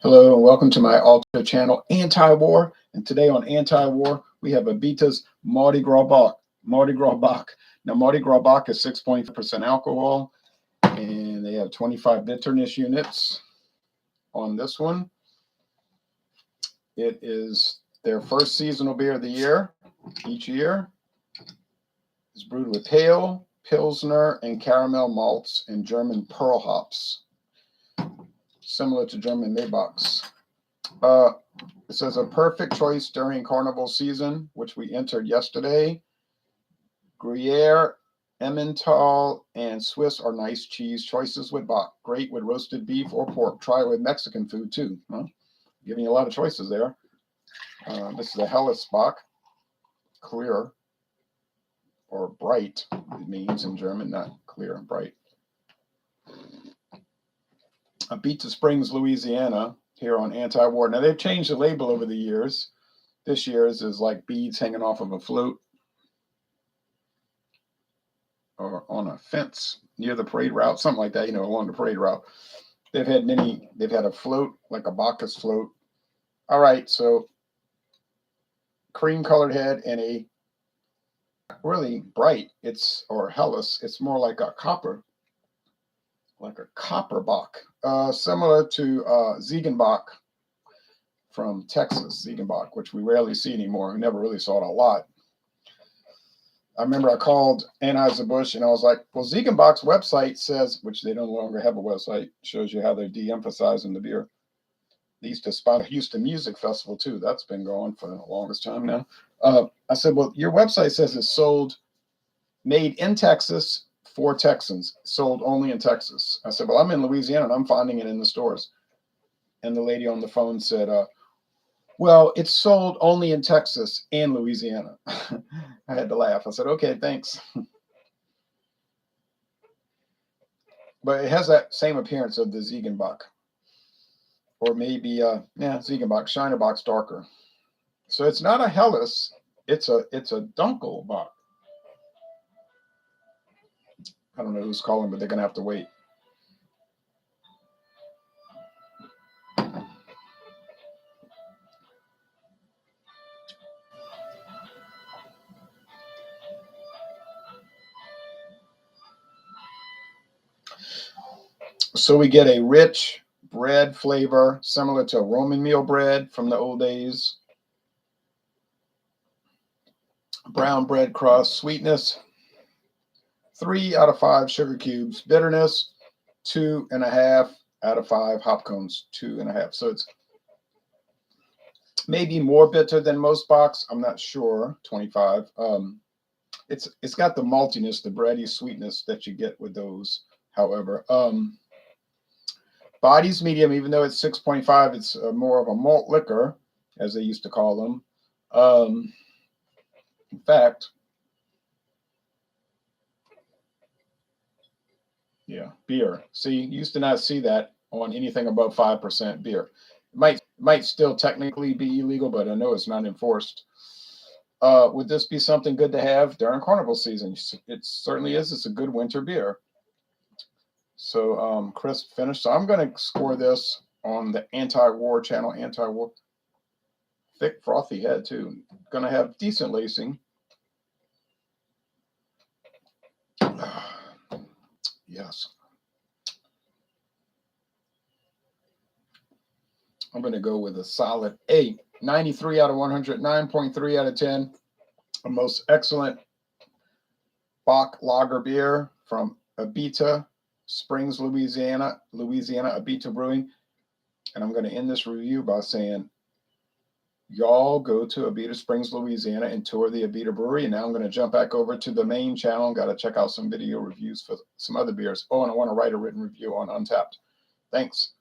Hello and welcome to my altar channel, Anti-War. And today on Anti-War, we have Abita's Mardi Gras Bock. Mardi Gras Bock. Now, Mardi Gras Bock is 6.5% alcohol, and they have 25 bitterness units on this one. It is their first seasonal beer of the year, each year. It's brewed with pale, pilsner, and caramel malts and German Perle hops, similar to German maibocks. It says a perfect choice during Carnival season, which we entered yesterday. Gruyére, Emmental, and Swiss are nice cheese choices with Bock. Great with roasted beef or pork. Try it with Mexican food too. Huh? Giving you a lot of choices there. This is a Helles Bock, clear or bright. It means in German, not clear and bright. Abita Springs, Louisiana, here on Anti-War. Now, they've changed the label over the years. This year's is like beads hanging off of a float or on a fence near the parade route, something like that, along the parade route. They've had a float, like a Bacchus float. All right, so cream-colored head and a really bright, or Helles, it's more like a copper Bock, similar to Ziegenbock from Texas, Ziegenbock, which we rarely see anymore. We never really saw it a lot. I remember I called Anheuser-Busch and I was like, well, Ziegenbock's website says, which they no longer have a website, shows you how they're de-emphasizing the beer. They used to sponsor Houston Music Festival too. That's been going for the longest time now. I said, well, your website says it's made in Texas for Texans, sold only in Texas. I said, well, I'm in Louisiana and I'm finding it in the stores. And the lady on the phone said, well, it's sold only in Texas and Louisiana. I had to laugh. I said, okay, thanks. But it has that same appearance of the Ziegenbock. Or maybe, Ziegenbock, Shinerbock's darker. So it's not a Helles, it's a Dunkelbock. I don't know who's calling, but they're going to have to wait. So we get a rich bread flavor, similar to Roman meal bread from the old days. Brown bread crust, sweetness, 3 out of 5 sugar cubes. Bitterness, 2.5 out of 5 hop cones, 2.5. So it's maybe more bitter than most Bocks. I'm not sure. 25. It's got the maltiness, the bready sweetness that you get with those. However, body's medium, even though it's 6.5, it's more of a malt liquor, as they used to call them. In fact, yeah, beer. See, you used to not see that on anything above 5% beer. It might still technically be illegal, but I know it's not enforced. Would this be something good to have during Carnival season? It certainly is. It's a good winter beer. So crisp finish. So I'm going to score this on the Anti-War channel. Anti-War. Thick, frothy head, too. Going to have decent lacing. Yes. I'm going to go with a solid 8. 93 out of 100, 9.3 out of 10. The most excellent Bock lager beer from Abita Springs, Louisiana, Abita Brewing. And I'm going to end this review by saying, y'all go to Abita Springs, Louisiana and tour the Abita Brewery. And now I'm going to jump back over to the main channel. Got to check out some video reviews for some other beers. Oh, and I want to write a written review on Untapped. Thanks.